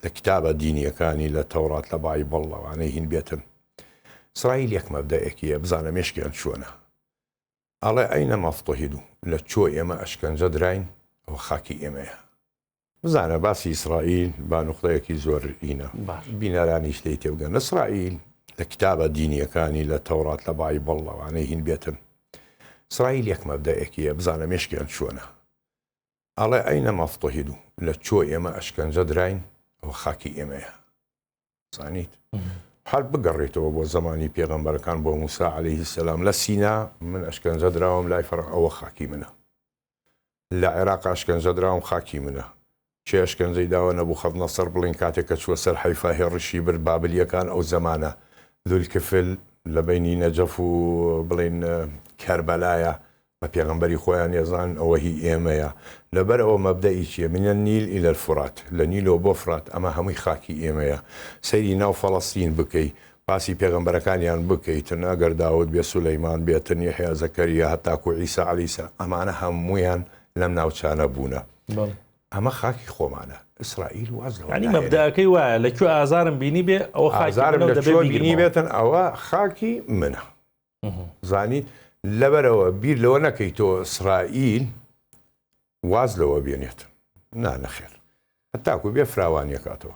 لە کتابە دینیەکانی لە تەورات لە بایبڵ لەوانەی هین بێتن. ئیسرائیل یەک مەبدەیەکیە بزانە مێشکیان چۆنە. ئەڵێ ئەینە مەفتوحید و لە چۆ ئێمە ئەشکەنجە دراین ئەوە خاکی ئێمەیە. بزانە باسی ئیسرائیل با نوقطەیەکی زۆر ئینە بینەرانیش لێی تێبگەن. ئیسرائیل لە کتابە دینیەکانی لە تەورات لە بایبڵ لەوانەی هین بێتن. ئیسرائیل یەک مەبدەیەکیە بزانە مێشکیان چۆنە. ئەڵێ ئەینە مەفتوحید و لە چۆ ئێمە ئەشکەنجە دراین ئەوە خاکی ئێمەیە. زانیت؟ هەر بگەڕێتەوە بۆ زمانی پێغەمبەرەکان بۆ موسا عەلەیهی سەلام لە سینا من ئەشکەنجە دراوم لای فەرعون ئەوە خاکی منە. لە عێراق ئەشکەنجە دراوم خاکی منە. چێ ئەشکەنجەی داوە نەبوخەدنەسەر بڵێن کاتێک کە چووە سەر حەیفا هێڕشی بر بابلیەکان ئەو زەمانە ذولکفل لە بینی نەجەف و بڵێن کەربەلایە بە پێغەمبەری خۆیان ێزان ئەوە هی ئێمەیە. لەبەر ئەوە مەبدەئی چییە؟ منە نیل ئیلە الفورات، لە نیلەوە بۆ فرات ئەمە هەمووی خاکی ئێمەیە. سەیری ناو فەڵەستین بکەی، باسی پێغەمبەرەکانیان بکەیتن، ئەگەر داود بێ سولەیمان بێتن، یەحیا زەکەریا هەتاکو عیسا عەلیسا، ئەمانە هەموویان لەم ناوچانە بوونە. ئەمە خاکی خۆمانە. ئیسرائیل واز لەوە ینی مەبدەکەی وایە لەکوێ ئازارم بینی بێ ئەوە خاکی بینی بێتن ئەوە خاکی منە. زانیت؟ لەبەرەوە بیر لەوە نەکەیتەوە ئیسرائیل واز لەوە بێنێت. نەخێر هەتاکو بێ فراوانیەکاتەوە.